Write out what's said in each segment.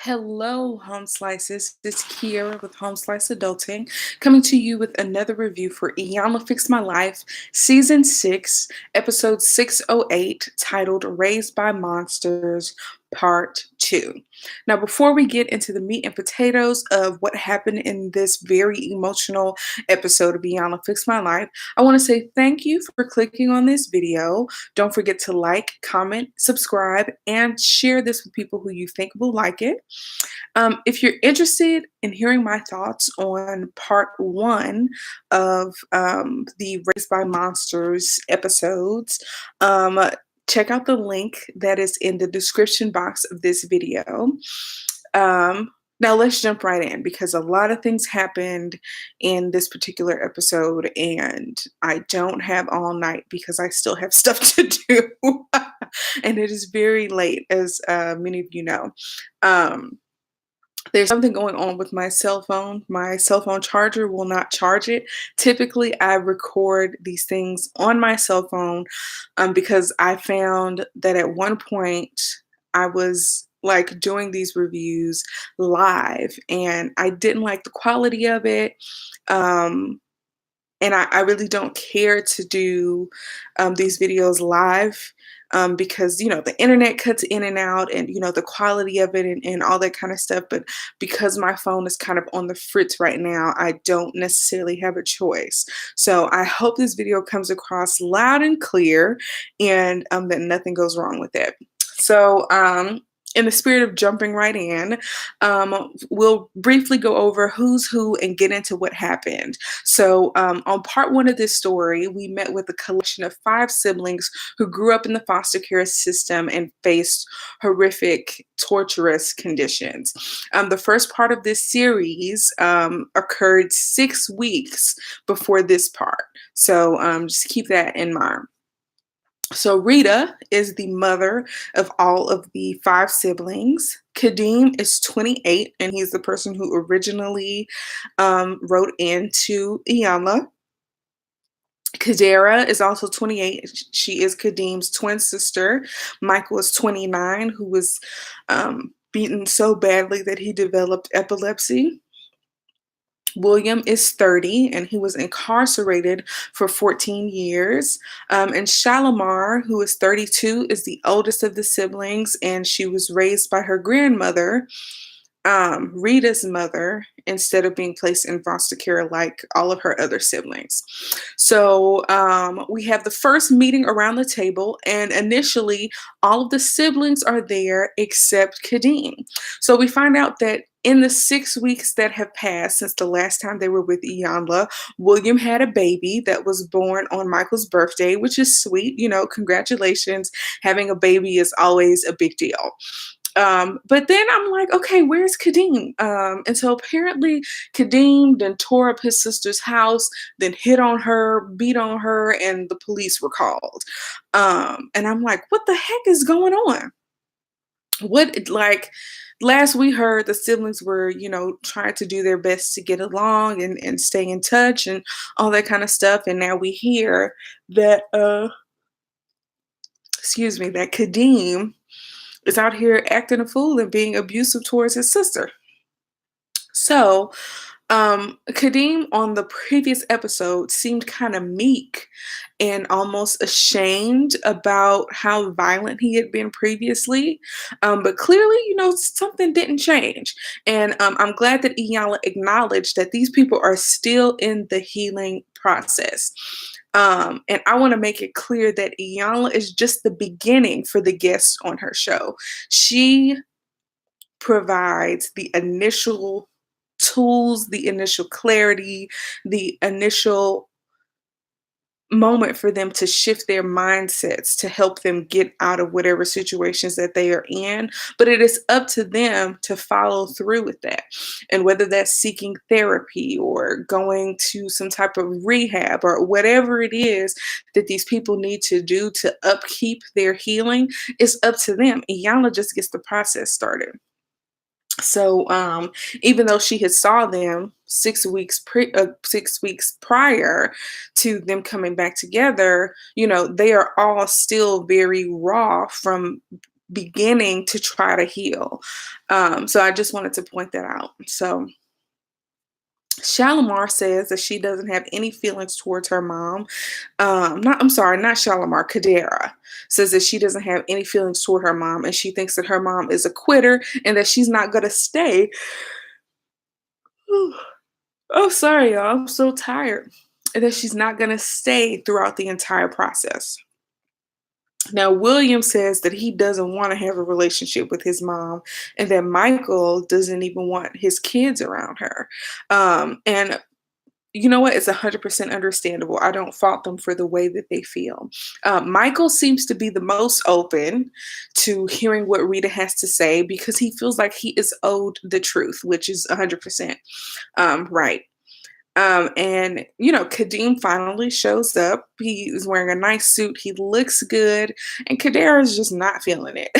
Hello, Home Slices. This is Kiera with Home Slice Adulting, coming to you with another review for Iyanla Fix My Life, Season 6, Episode 608, titled Raised by Monsters, Part 2. Now, before we get into the meat and potatoes of what happened in this very emotional episode of Iyanla Fix My Life, I want to say thank you for clicking on this video. Don't forget to like, comment, subscribe, and share this with people who you think will like it. If you're interested in hearing my thoughts on part one of the Raised by Monsters episodes, check out the link that is in the description box of this video. Now let's jump right in because a lot of things happened in this particular episode, and I don't have all night because I still have stuff to do, and it is very late, as many of you know. There's something going on with my cell phone. My cell phone charger will not charge it. Typically, I record these things on my cell phone because I found that at one point I was like doing these reviews live and I didn't like the quality of it. And I really don't care to do these videos live because, you know, the internet cuts in and out and, you know, the quality of it and all that kind of stuff. But because my phone is kind of on the fritz right now, I don't necessarily have a choice. So I hope this video comes across loud and clear and that nothing goes wrong with it. So, in the spirit of jumping right in, we'll briefly go over who's who and get into what happened. So on part one of this story, we met with a collection of 5 siblings who grew up in the foster care system and faced horrific, torturous conditions. The first part of this series occurred 6 weeks before this part. So just keep that in mind. So Rita is the mother of all of the 5 siblings. Kadeem is 28, and he's the person who originally wrote into Iyanla. Kadera is also 28. She is Kadeem's twin sister. Michael is 29, who was beaten so badly that he developed epilepsy. William is 30, and he was incarcerated for 14 years. And Shalimar, who is 32, is the oldest of the siblings, and she was raised by her grandmother, Rita's mother, instead of being placed in foster care like all of her other siblings. So we have the first meeting around the table, and initially all of the siblings are there except Kadeem. So we find out that in the 6 weeks that have passed since the last time they were with Iyanla, William had a baby that was born on Michael's birthday, which is sweet. You know, congratulations. Having a baby is always a big deal. But then I'm like, okay, where's Kadeem? And so apparently Kadeem then tore up his sister's house, then hit on her, beat on her, and the police were called. And I'm like, what the heck is going on? What, like, last we heard the siblings were, you know, trying to do their best to get along and stay in touch and all that kind of stuff. And now we hear that, that Kadeem is out here acting a fool and being abusive towards his sister. So, Kadeem on the previous episode seemed kind of meek and almost ashamed about how violent he had been previously. But clearly, you know, something didn't change. And I'm glad that Iyanla acknowledged that these people are still in the healing process. And I want to make it clear that Iyanla is just the beginning for the guests on her show. She provides the initial tools, the initial clarity, the initial moment for them to shift their mindsets to help them get out of whatever situations that they are in. But it is up to them to follow through with that. And whether that's seeking therapy or going to some type of rehab or whatever it is that these people need to do to upkeep their healing, is up to them. Iyanla just gets the process started. So even though she had saw them 6 weeks 6 weeks prior to them coming back together, you know, they are all still very raw from beginning to try to heal. So I just wanted to point that out. So Shalimar says that she doesn't have any feelings towards her mom. Not, I'm sorry, not Shalimar. Kadera says that she doesn't have any feelings toward her mom, and she thinks that her mom is a quitter and that she's not gonna stay. Oh, sorry, y'all. I'm so tired. And that she's not gonna stay throughout the entire process. Now, William says that he doesn't want to have a relationship with his mom, and that Michael doesn't even want his kids around her. And you know what? It's 100% understandable. I don't fault them for the way that they feel. Michael seems to be the most open to hearing what Rita has to say because he feels like he is owed the truth, which is 100% right. And Kadeem finally shows up. He is wearing a nice suit. He looks good, and Kadera is just not feeling it,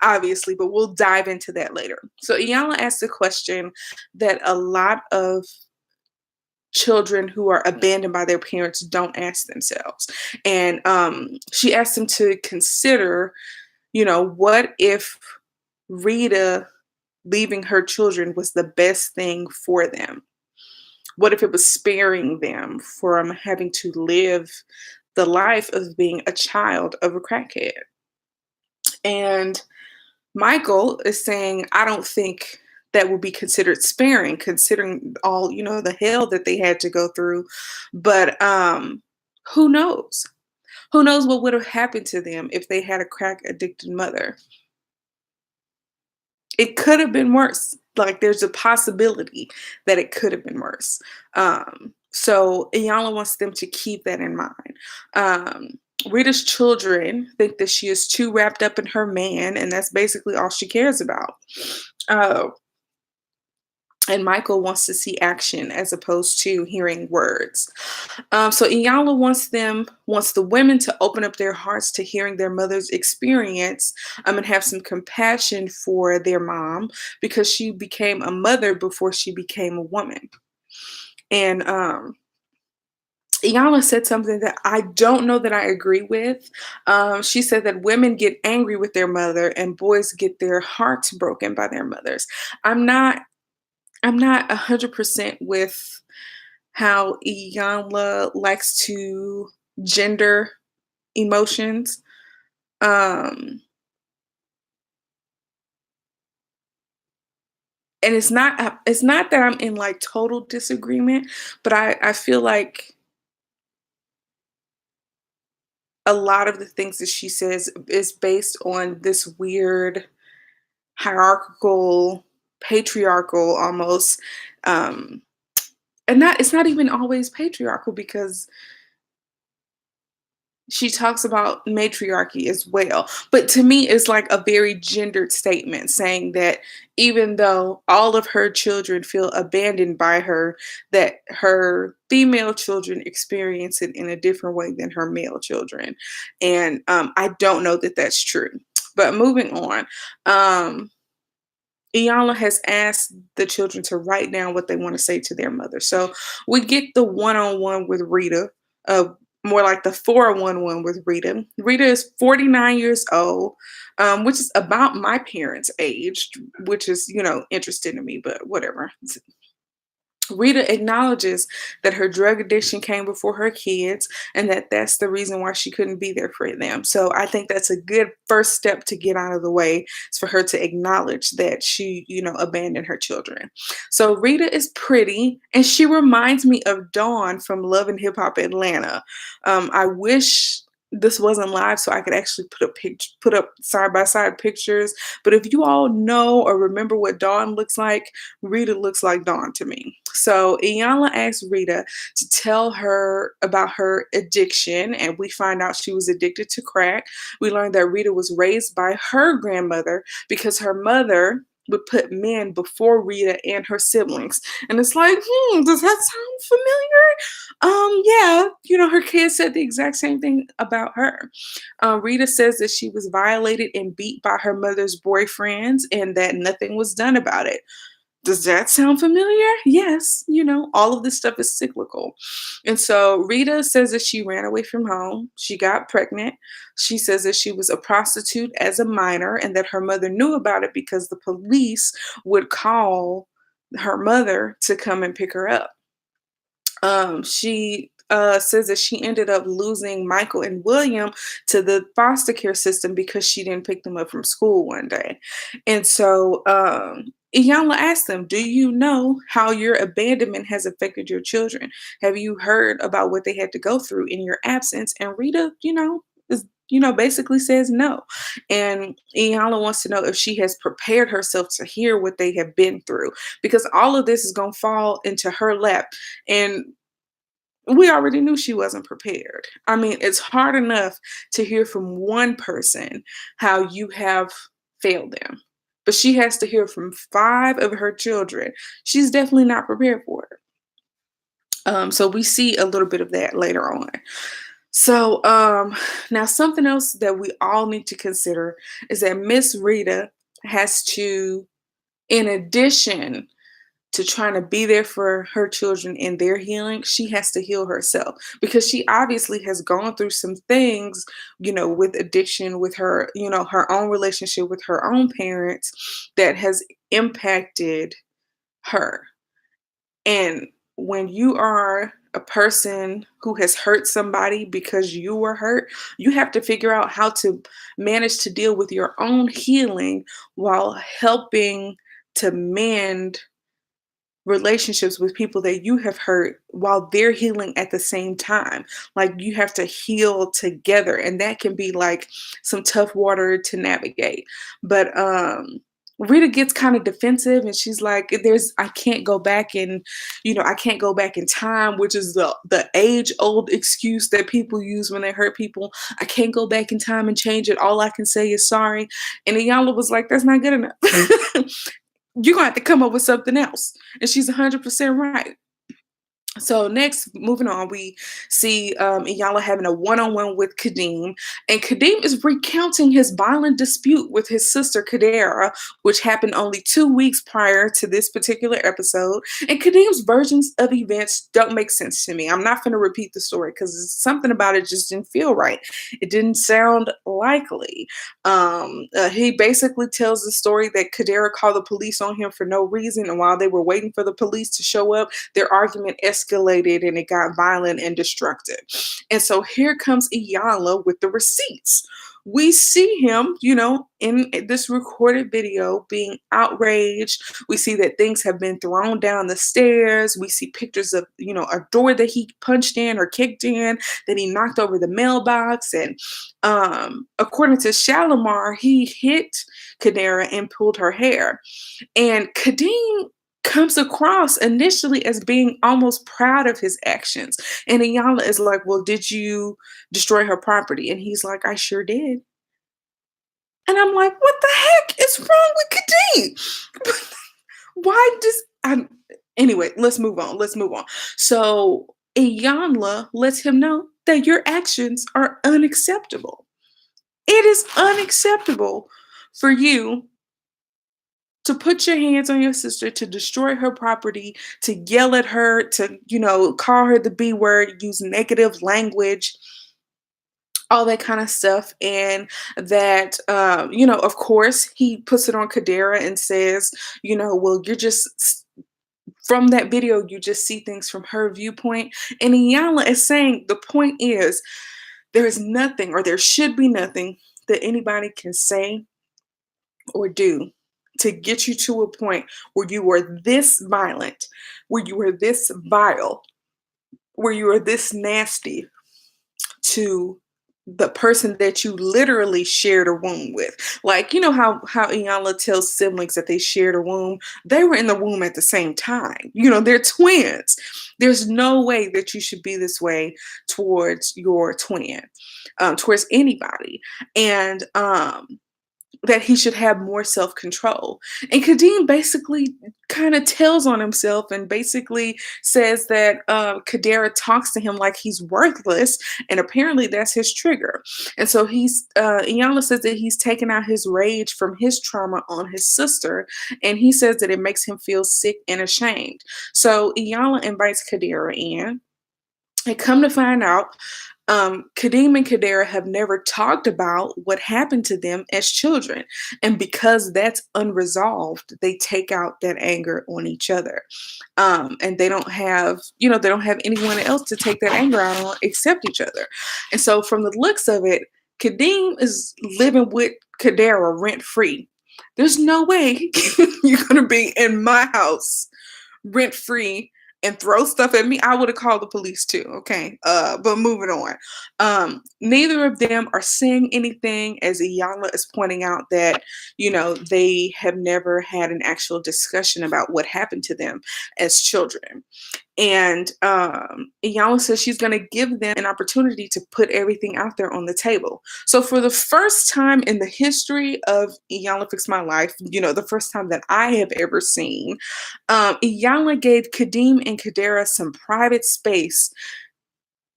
obviously. But we'll dive into that later. So Iyanla asked a question that a lot of children who are abandoned by their parents don't ask themselves, and she asked them to consider, what if Rita leaving her children was the best thing for them? What if it was sparing them from having to live the life of being a child of a crackhead? And Michael is saying, I don't think that would be considered sparing, considering all, the hell that they had to go through. But who knows? Who knows what would have happened to them if they had a crack addicted mother? It could have been worse. Like there's a possibility that it could have been worse. So Iyanla wants them to keep that in mind. Rita's children think that she is too wrapped up in her man, and that's basically all she cares about. Uh, and Michael wants to see action as opposed to hearing words. So Iyanla wants the women to open up their hearts to hearing their mother's experience, and have some compassion for their mom because she became a mother before she became a woman. And Iyanla said something that I don't know that I agree with. She said that women get angry with their mother and boys get their hearts broken by their mothers. I'm not. I'm not 100% with how Iyanla likes to gender emotions. Um, and it's not that I'm in like total disagreement, but I feel like a lot of the things that she says is based on this weird hierarchical, patriarchal almost. Um, and that it's not even always patriarchal because she talks about matriarchy as well. But to me, it's like a very gendered statement saying that even though all of her children feel abandoned by her, that her female children experience it in a different way than her male children. And I don't know that that's true. But moving on, Iyanla has asked the children to write down what they want to say to their mother. So we get the one-on-one with Rita, uh, more like the 411 with Rita. Rita is 49 years old, which is about my parents' age, which is, interesting to me, but whatever. Rita acknowledges that her drug addiction came before her kids and that that's the reason why she couldn't be there for them. So I think that's a good first step to get out of the way is for her to acknowledge that she, abandoned her children. So Rita is pretty and she reminds me of Dawn from Love and Hip Hop Atlanta. I wish this wasn't live so I could actually put up side by side pictures. But if you all know or remember what Dawn looks like, Rita looks like Dawn to me. So Iyanla asked Rita to tell her about her addiction, and we find out she was addicted to crack. We learned that Rita was raised by her grandmother because her mother would put men before Rita and her siblings. And it's like, does that sound familiar? Yeah, her kids said the exact same thing about her. Rita says that she was violated and beat by her mother's boyfriends and that nothing was done about it. Does that sound familiar? Yes, all of this stuff is cyclical. And so Rita says that she ran away from home. She got pregnant. She says that she was a prostitute as a minor and that her mother knew about it because the police would call her mother to come and pick her up. She says that she ended up losing Michael and William to the foster care system because she didn't pick them up from school one day. And so Iyanla asked them, "Do you know how your abandonment has affected your children? Have you heard about what they had to go through in your absence?" And Rita, basically says no. And Iyanla wants to know if she has prepared herself to hear what they have been through because all of this is going to fall into her lap. And we already knew she wasn't prepared. I mean, it's hard enough to hear from one person how you have failed them, but she has to hear from five of her children. She's definitely not prepared for it. So we see a little bit of that later on. So now something else that we all need to consider is that Miss Rita has to, in addition to trying to be there for her children in their healing, she has to heal herself because she obviously has gone through some things, with addiction, with her, her own relationship with her own parents that has impacted her. And when you are a person who has hurt somebody because you were hurt, you have to figure out how to manage to deal with your own healing while helping to mend relationships with people that you have hurt while they're healing at the same time. Like you have to heal together, and that can be like some tough water to navigate. But Rita gets kind of defensive and she's like, I can't go back and I can't go back in time, which is the age old excuse that people use when they hurt people. I can't go back in time and change it. All I can say is sorry. And Iyanla was like, that's not good enough. You're gonna have to come up with something else. And she's 100% right. So next, moving on, we see Iyanla having a one-on-one with Kadeem, and Kadeem is recounting his violent dispute with his sister Kadera, which happened only 2 weeks prior to this particular episode. And Kadeem's versions of events don't make sense to me. I'm not going to repeat the story because something about it just didn't feel right. It didn't sound likely. He basically tells the story that Kadera called the police on him for no reason, and while they were waiting for the police to show up, their argument escalated and it got violent and destructive. And so here comes Iyanla with the receipts. We see him, in this recorded video being outraged. We see that things have been thrown down the stairs. We see pictures of, a door that he punched in or kicked in, that he knocked over the mailbox. And according to Shalimar, he hit Kadera and pulled her hair. And Kadeem comes across initially as being almost proud of his actions. And Iyanla is like, well, did you destroy her property? And he's like, I sure did. And I'm like, what the heck is wrong with Kadeem? Why does anyway, let's move on. Let's move on. So Iyanla lets him know that your actions are unacceptable. It is unacceptable for you to put your hands on your sister, to destroy her property, to yell at her, to, call her the B word, use negative language, all that kind of stuff. And that, of course, he puts it on Kadera and says, well, you're just, from that video, you just see things from her viewpoint. And Iyanla is saying the point is, there is nothing, or there should be nothing, that anybody can say or do to get you to a point where you are this violent, where you are this vile, where you are this nasty to the person that you literally shared a womb with. Like, how Iyanla tells siblings that they shared a womb. They were in the womb at the same time. They're twins. There's no way that you should be this way towards your twin, towards anybody. And that he should have more self-control. And Kadeem basically kind of tells on himself and basically says that Kadera talks to him like he's worthless, and apparently that's his trigger. And so Iyanla says that he's taken out his rage from his trauma on his sister, and he says that it makes him feel sick and ashamed. So Iyanla invites Kadera in, and come to find out, Kadeem and Kadera have never talked about what happened to them as children. And because that's unresolved, they take out that anger on each other. And they don't have anyone else to take that anger out on except each other. And so from the looks of it, Kadeem is living with Kadera rent free. There's no way you're going to be in my house rent free and throw stuff at me. I would have called the police too. Okay. But moving on. Neither of them are saying anything, as Iyanla is pointing out that, they have never had an actual discussion about what happened to them as children. And Iyanla says she's going to give them an opportunity to put everything out there on the table. So for the first time in the history of Iyanla Fix My Life, the first time that I have ever seen, Iyanla gave Kadeem and Kadera some private space,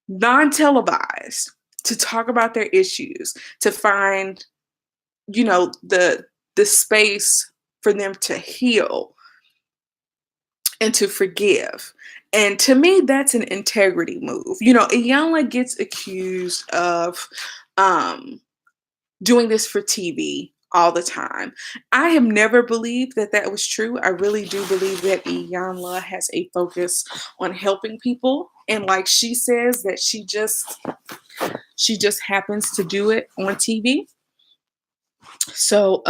non-televised, to talk about their issues, to find, the space for them to heal and to forgive. And to me, that's an integrity move. Iyanla gets accused of doing this for TV all the time. I have never believed that that was true. I really do believe that Iyanla has a focus on helping people. And like she says, that she just happens to do it on TV. So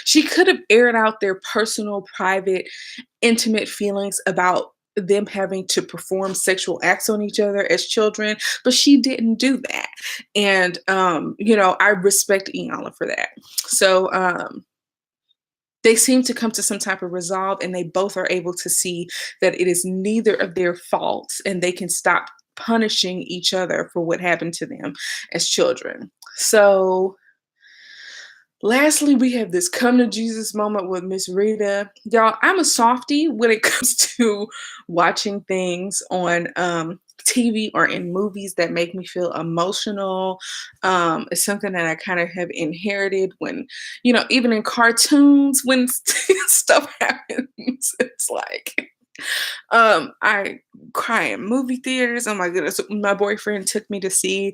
she could have aired out their personal, private, intimate feelings about them having to perform sexual acts on each other as children, but she didn't do that. And I respect Iyanla for that. So they seem to come to some type of resolve, and they both are able to see that it is neither of their faults, and they can stop punishing each other for what happened to them as children. So lastly, we have this come to Jesus moment with Miss Rita. Y'all, I'm a softie when it comes to watching things on TV or in movies that make me feel emotional. It's something that I kind of have inherited when, even in cartoons, when stuff happens, it's like, I cry in movie theaters. Oh my goodness. My boyfriend took me to see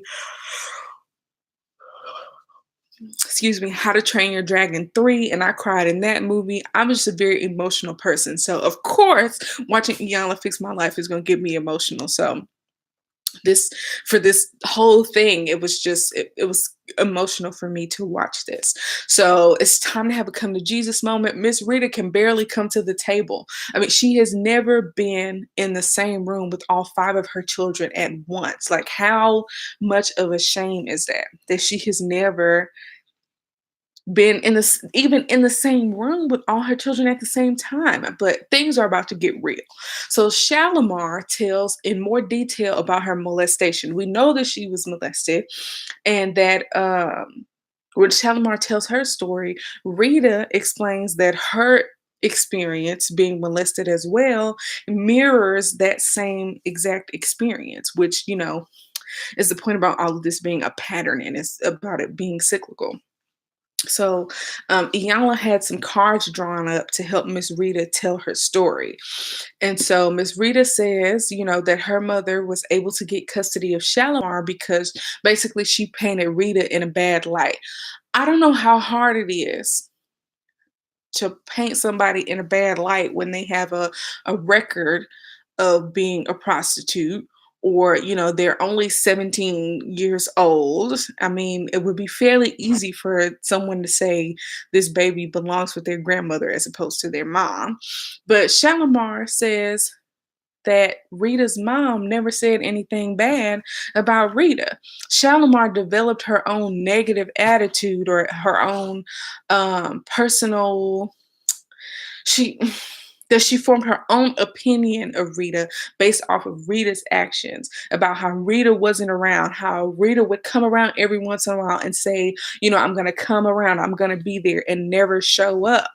How to Train Your Dragon 3, and I cried in that movie. I'm just a very emotional person. So of course, watching Iyanla Fix My Life is going to get me emotional. So this whole thing, it was emotional for me to watch this. So it's time to have a come to Jesus moment. Miss Rita can barely come to the table. I mean, she has never been in the same room with all 5 of her children at once. Like, how much of a shame is that she has never been even in the same room with all her children at the same time. But things are about to get real. So Shalimar tells in more detail about her molestation. We know that she was molested, and that when Shalimar tells her story, Rita explains that her experience being molested as well mirrors that same exact experience, which is the point about all of this being a pattern, and it's about it being cyclical. So Iyanla had some cards drawn up to help Miss Rita tell her story. And so Miss Rita says, that her mother was able to get custody of Shalimar because basically she painted Rita in a bad light. I don't know how hard it is to paint somebody in a bad light when they have a record of being a prostitute, or they're only 17 years old. I mean, it would be fairly easy for someone to say this baby belongs with their grandmother as opposed to their mom. But Shalimar says that Rita's mom never said anything bad about Rita. Shalimar developed her own negative attitude, or her own personal, she Does she form her own opinion of Rita based off of Rita's actions, about how Rita wasn't around, how Rita would come around every once in a while and say, I'm going to come around, I'm going to be there, and never show up?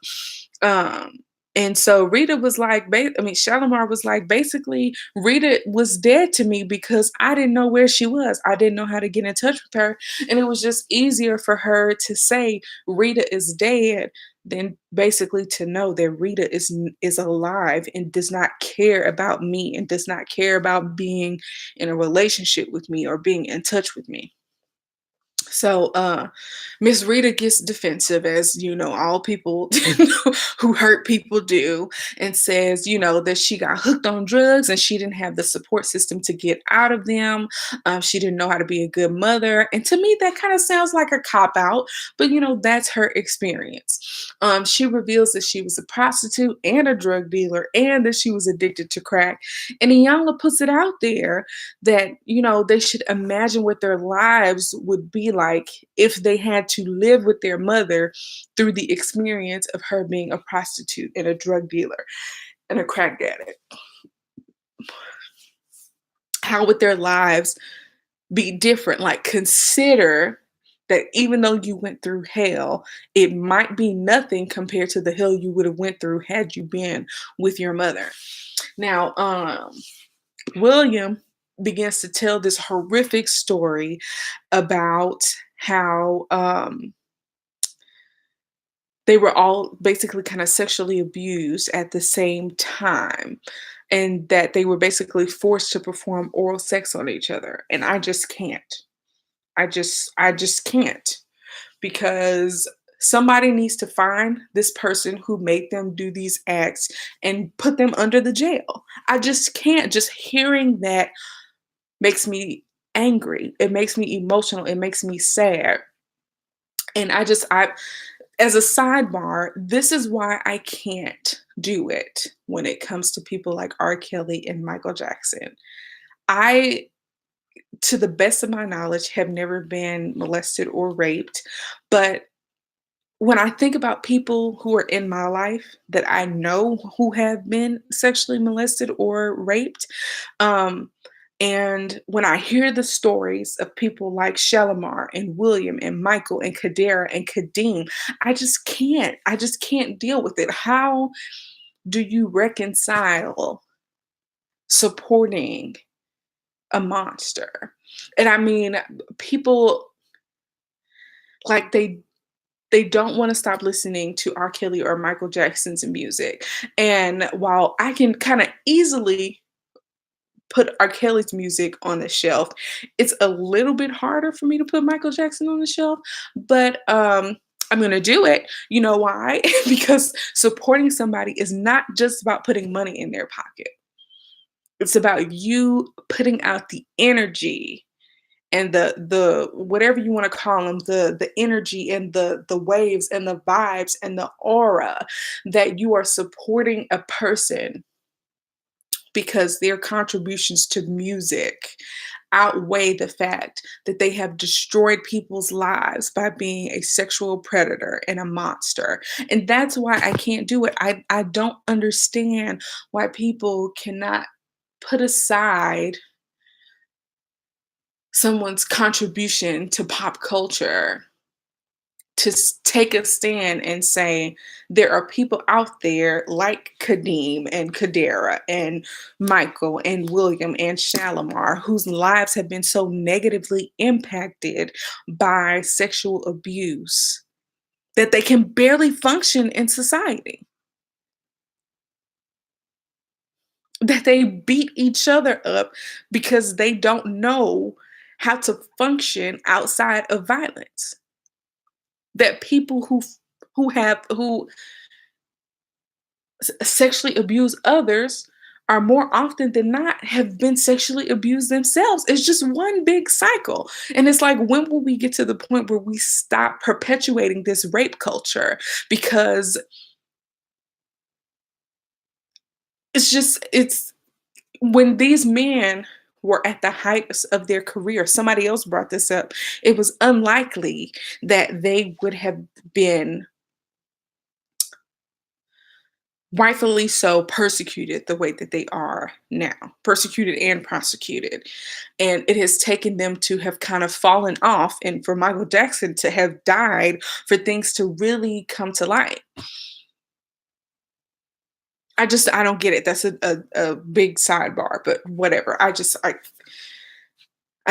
Um, and so Rita was like, Shalimar was like, basically, Rita was dead to me because I didn't know where she was. I didn't know how to get in touch with her. And it was just easier for her to say Rita is dead than basically to know that Rita is alive and does not care about me and does not care about being in a relationship with me or being in touch with me. So Miss Rita gets defensive, as all people who hurt people do, and says, that she got hooked on drugs and she didn't have the support system to get out of them. She didn't know how to be a good mother. And to me, that kind of sounds like a cop out, but that's her experience. She reveals that she was a prostitute and a drug dealer and that she was addicted to crack. And Iyanla puts it out there that they should imagine what their lives would be like if they had to live with their mother through the experience of her being a prostitute and a drug dealer and a crack addict. How would their lives be different? Like, consider that even though you went through hell, it might be nothing compared to the hell you would have went through had you been with your mother. Now, William begins to tell this horrific story about how they were all basically kind of sexually abused at the same time, and that they were basically forced to perform oral sex on each other. And I just can't. I just can't, because somebody needs to find this person who made them do these acts and put them under the jail. I just can't. Just hearing that makes me angry. It makes me emotional. It makes me sad. And I as a sidebar, this is why I can't do it when it comes to people like R. Kelly and Michael Jackson. I, to the best of my knowledge, have never been molested or raped. But when I think about people who are in my life that I know who have been sexually molested or raped, um, and when I hear the stories of people like Shalimar and William and Michael and Kadera and Kadeem, I just can't. I just can't deal with it. How do you reconcile supporting a monster? And I mean, people, like, they don't want to stop listening to R. Kelly or Michael Jackson's music. And while I can kind of easily put R. Kelly's music on the shelf, it's a little bit harder for me to put Michael Jackson on the shelf, but I'm gonna do it. You know why? Because supporting somebody is not just about putting money in their pocket. It's about you putting out the energy and the whatever you want to call them, the energy and the waves and the vibes and the aura, that you are supporting a person because their contributions to music outweigh the fact that they have destroyed people's lives by being a sexual predator and a monster. And that's why I can't do it. I don't understand why people cannot put aside someone's contribution to pop culture to take a stand and say there are people out there like Kadeem and Kadera and Michael and William and Shalimar whose lives have been so negatively impacted by sexual abuse that they can barely function in society, that they beat each other up because they don't know how to function outside of violence, that people who sexually abuse others are more often than not have been sexually abused themselves. It's just one big cycle. And it's like, when will we get to the point where we stop perpetuating this rape culture? Because it's when these men were at the height of their career, somebody else brought this up, it was unlikely that they would have been rightfully so, persecuted the way that they are now, persecuted and prosecuted. And it has taken them to have kind of fallen off, and for Michael Jackson to have died for things to really come to light. I don't get it. That's a big sidebar, but whatever. I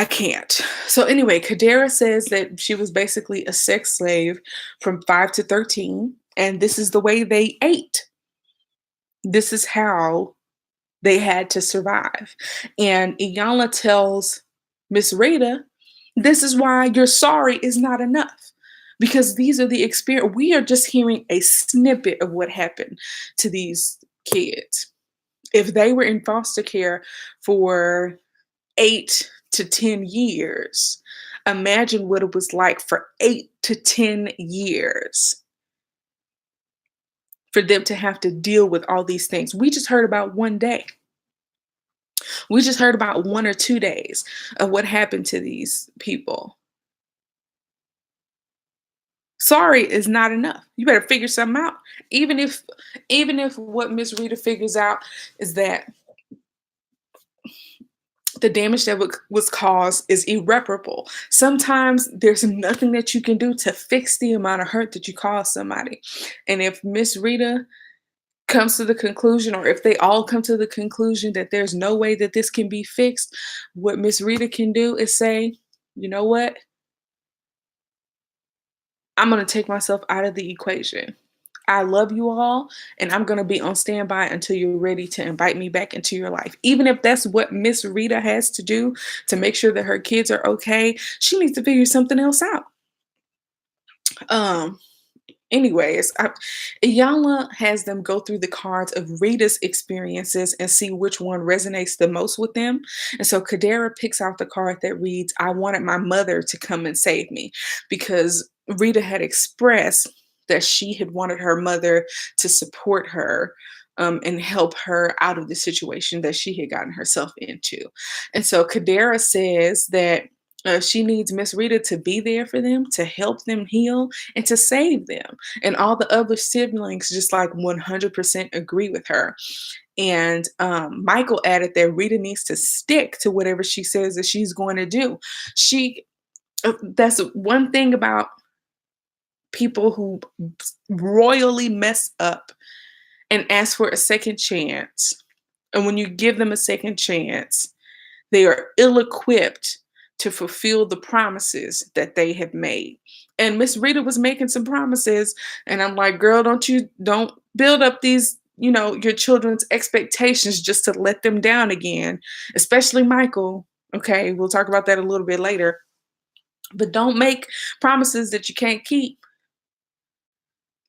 can't. So anyway, Kadera says that she was basically a sex slave from 5 to 13, and this is the way they ate. This is how they had to survive. And Iyanla tells Miss Rita, this is why your sorry is not enough. Because these are the experience. We are just hearing a snippet of what happened to these kids. If they were in foster care for 8 to 10 years, imagine what it was like for 8 to 10 years for them to have to deal with all these things. We just heard about one day. We just heard about 1 or 2 days of what happened to these people. Sorry is not enough. You better figure something out. Even if what Miss Rita figures out is that the damage that was caused is irreparable. Sometimes there's nothing that you can do to fix the amount of hurt that you cause somebody. And if Miss Rita comes to the conclusion, or if they all come to the conclusion that there's no way that this can be fixed, what Miss Rita can do is say, you know what? I'm going to take myself out of the equation. I love you all, and I'm going to be on standby until you're ready to invite me back into your life. Even if that's what Miss Rita has to do to make sure that her kids are okay, she needs to figure something else out. Um, Iyanla has them go through the cards of Rita's experiences and see which one resonates the most with them. And so Kadera picks out the card that reads, I wanted my mother to come and save me, because Rita had expressed that she had wanted her mother to support her, and help her out of the situation that she had gotten herself into. And so Kadera says that she needs Miss Rita to be there for them, to help them heal, and to save them. And all the other siblings just like 100% agree with her. And Michael added that Rita needs to stick to whatever she says that she's going to do. That's one thing about people who royally mess up and ask for a second chance. And when you give them a second chance, they are ill equipped to fulfill the promises that they have made. And Miss Rita was making some promises, and I'm like, girl, don't build up these, your children's expectations just to let them down again, especially Michael. Okay, we'll talk about that a little bit later. But don't make promises that you can't keep.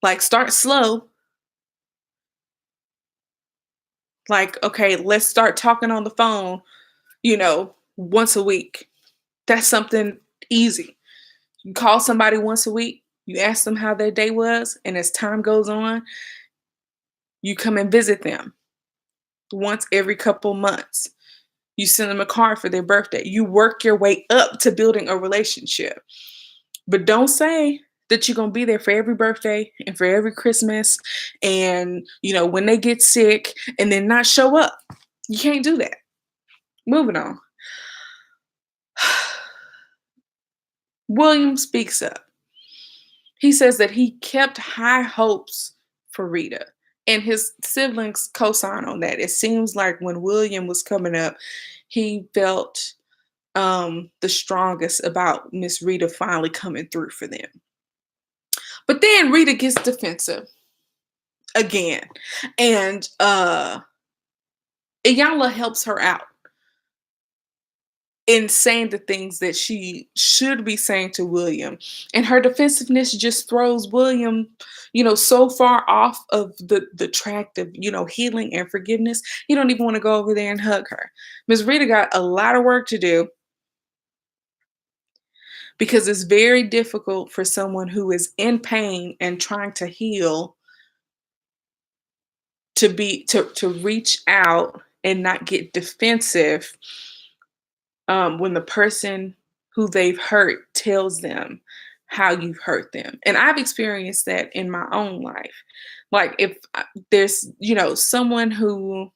Like, start slow. Like, okay, let's start talking on the phone, once a week. That's something easy. You call somebody once a week, you ask them how their day was, and as time goes on, you come and visit them once every couple months. You send them a card for their birthday. You work your way up to building a relationship. But don't say that you're going to be there for every birthday and for every Christmas and, when they get sick and then not show up. You can't do that. Moving on. William speaks up. He says that he kept high hopes for Rita, and his siblings co-sign on that. It seems like when William was coming up, he felt the strongest about Miss Rita finally coming through for them. But then Rita gets defensive again, and Iyanla helps her out in saying the things that she should be saying to William. And her defensiveness just throws William, so far off of the track of, healing and forgiveness. He don't even want to go over there and hug her. Miss Rita got a lot of work to do, because it's very difficult for someone who is in pain and trying to heal to reach out and not get defensive when the person who they've hurt tells them how you've hurt them. And I've experienced that in my own life. Like if there's, someone who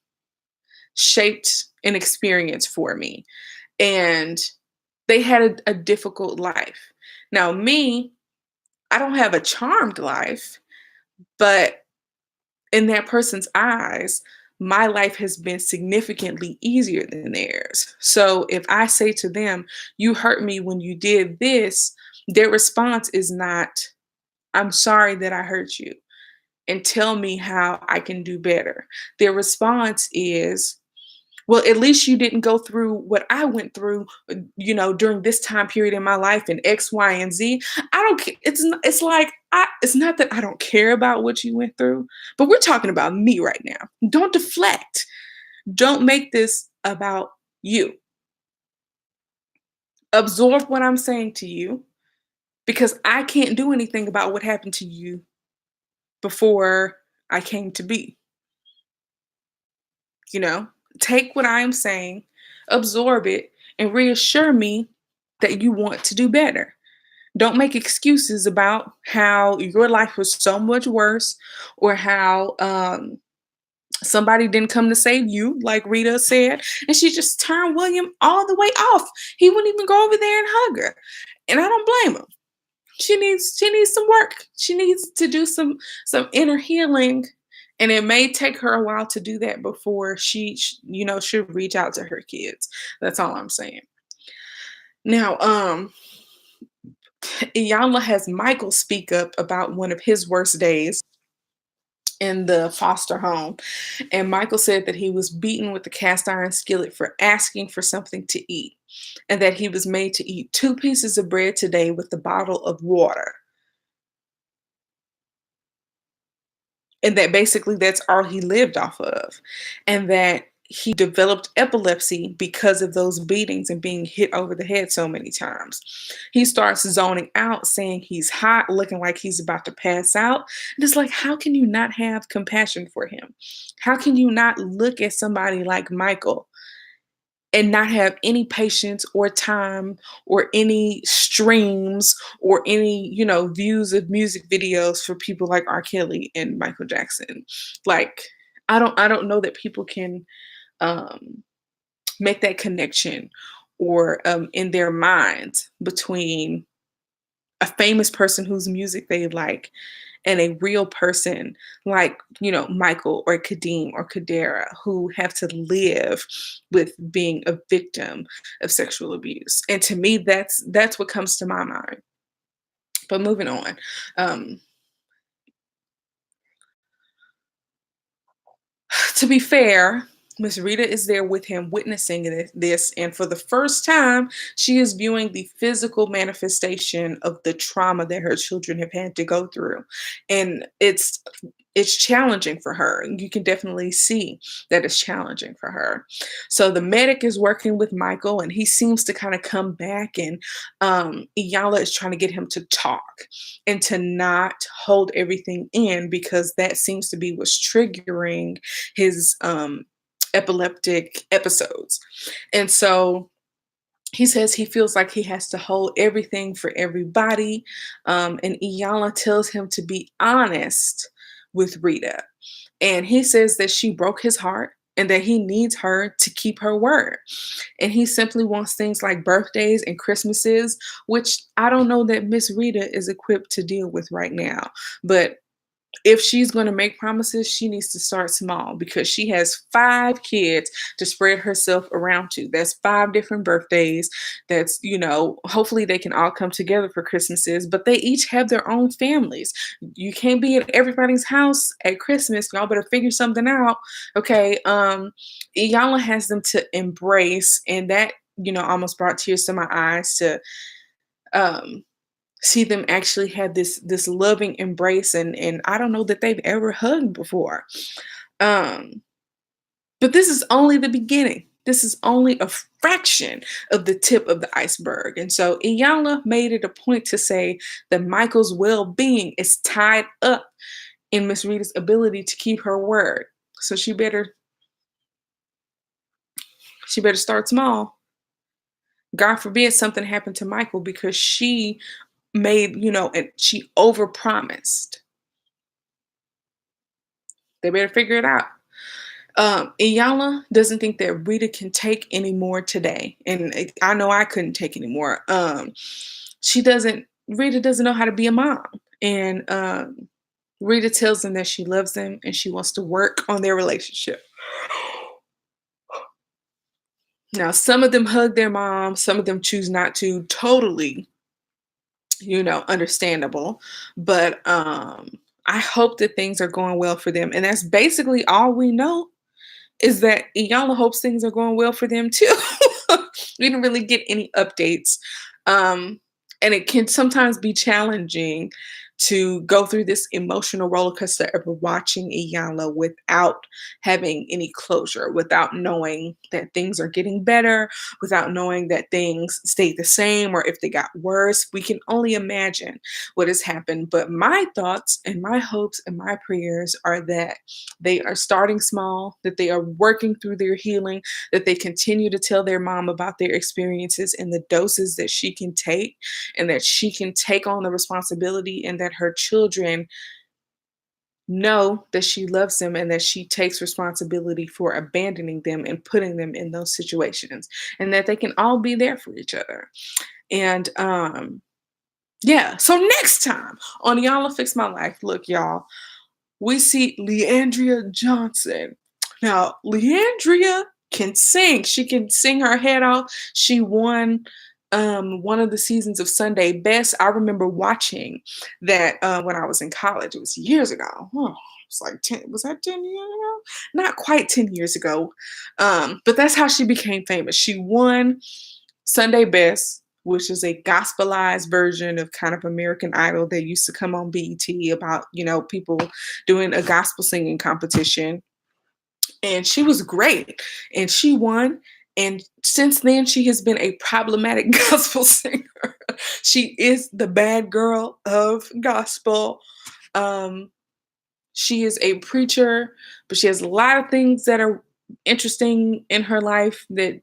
shaped an experience for me and they had a difficult life. Now, me, I don't have a charmed life, but in that person's eyes, my life has been significantly easier than theirs. So if I say to them, you hurt me when you did this, their response is not, I'm sorry that I hurt you, and tell me how I can do better. Their response is, well, at least you didn't go through what I went through, during this time period in my life and X, Y, and Z. I don't care. It's like it's not that I don't care about what you went through, but we're talking about me right now. Don't deflect. Don't make this about you. Absorb what I'm saying to you because I can't do anything about what happened to you before I came to be. You know, take what I am saying, absorb it, and reassure me that you want to do better. Don't make excuses about how your life was so much worse or how somebody didn't come to save you, like Rita said, and she just turned William all the way off. He wouldn't even go over there and hug her. And I don't blame him. She needs some work. She needs to do some inner healing, and it may take her a while to do that before she should reach out to her kids. That's all I'm saying. Now, Iyanla has Michael speak up about one of his worst days in the foster home. And Michael said that he was beaten with the cast iron skillet for asking for something to eat, and that he was made to eat 2 pieces of bread today with a bottle of water. And that basically that's all he lived off of. And that he developed epilepsy because of those beatings and being hit over the head so many times. He starts zoning out, saying he's hot, looking like he's about to pass out. And it's like, how can you not have compassion for him? How can you not look at somebody like Michael and not have any patience or time or any streams or any, views of music videos for people like R. Kelly and Michael Jackson? Like, I don't know that people can um, make that connection or in their minds between a famous person whose music they like and a real person like, Michael or Kadeem or Kadera, who have to live with being a victim of sexual abuse. And to me, that's what comes to my mind. But moving on. Um, to be fair, Miss Rita is there with him witnessing this, and for the first time, she is viewing the physical manifestation of the trauma that her children have had to go through. And it's challenging for her. You can definitely see that it's challenging for her. So the medic is working with Michael, and he seems to kind of come back, and Iyanla is trying to get him to talk and to not hold everything in because that seems to be what's triggering his epileptic episodes. And so he says he feels like he has to hold everything for everybody. And Iyanla tells him to be honest with Rita. And he says that she broke his heart and that he needs her to keep her word. And he simply wants things like birthdays and Christmases, which I don't know that Miss Rita is equipped to deal with right now. But if she's going to make promises, she needs to start small because she has 5 kids to spread herself around to. That's 5 different birthdays. That's, hopefully they can all come together for Christmases, but they each have their own families. You can't be at everybody's house at Christmas. Y'all better figure something out. Okay. Iyanla has them to embrace, and that, almost brought tears to my eyes to um see them actually have this loving embrace, and I don't know that they've ever hugged before. Um, but this is only the beginning. This is only a fraction of the tip of the iceberg. And so Iyanla made it a point to say that Michael's well-being is tied up in Miss Rita's ability to keep her word. So she better start small. God forbid something happened to Michael because she made, and she overpromised. They better figure it out. Iyanla doesn't think that Rita can take anymore today, and I know I couldn't take anymore. She doesn't. Rita doesn't know how to be a mom, and Rita tells them that she loves them and she wants to work on their relationship. Now, some of them hug their mom, some of them choose not to. Totally, understandable. But I hope that things are going well for them, and that's basically all we know is that Iyanla hopes things are going well for them too. We didn't really get any updates. Um, and it can sometimes be challenging to go through this emotional roller coaster of watching Iyanla without having any closure, without knowing that things are getting better, without knowing that things stay the same or if they got worse. We can only imagine what has happened. But my thoughts and my hopes and my prayers are that they are starting small, that they are working through their healing, that they continue to tell their mom about their experiences and the doses that she can take, and that she can take on the responsibility, and that her children know that she loves them and that she takes responsibility for abandoning them and putting them in those situations, and that they can all be there for each other. And yeah, so next time on Y'all Fix My Life, look, y'all, we see Leandria Johnson. Now, Leandria can sing. She can sing her head off. She won one of the seasons of Sunday Best. I remember watching that when I was in college. It was years ago. Oh, it's like 10, was that 10 years ago? Not quite 10 years ago. But that's how she became famous. She won Sunday Best, which is a gospelized version of kind of American Idol that used to come on BET about, people doing a gospel singing competition. And she was great. And she won. And since then, she has been a problematic gospel singer. She is the bad girl of gospel. Um, she is a preacher, but she has a lot of things that are interesting in her life that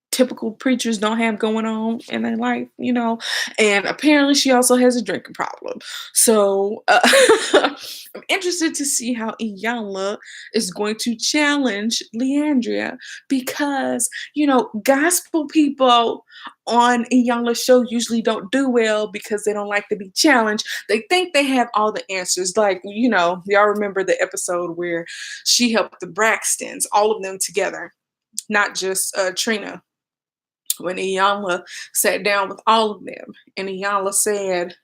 typical preachers don't have going on in their life, and apparently she also has a drinking problem. So I'm interested to see how Iyanla is going to challenge Leandria, because gospel people on Iyanla's show usually don't do well because they don't like to be challenged. They think they have all the answers, like y'all remember the episode where she helped the Braxtons, all of them together, not just Trina, when Iyanla sat down with all of them, and Iyanla said,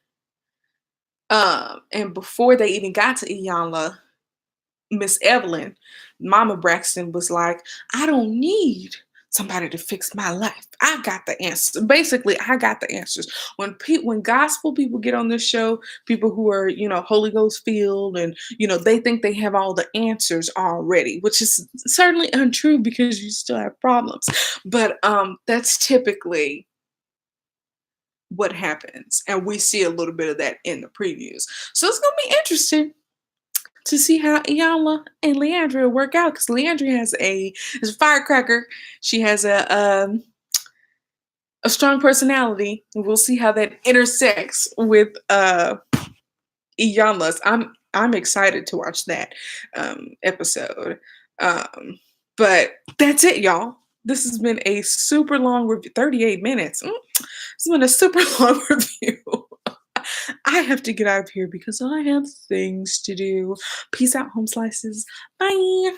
and before they even got to Iyanla, Miss Evelyn, Mama Braxton, was like, I don't need somebody to fix my life. I got the answers. Basically, I got the answers. When gospel people get on this show, people who are, Holy Ghost filled, and they think they have all the answers already, which is certainly untrue because you still have problems. But that's typically what happens. And we see a little bit of that in the previews. So it's gonna be interesting to see how Iyanla and Leandria work out, because Leandria is a firecracker. She has a strong personality, and we'll see how that intersects with Iyanla's. I'm excited to watch that episode. But that's it, y'all. This has been a super long review, 38 minutes. It's been a super long review. I have to get out of here because I have things to do. Peace out, home slices. Bye.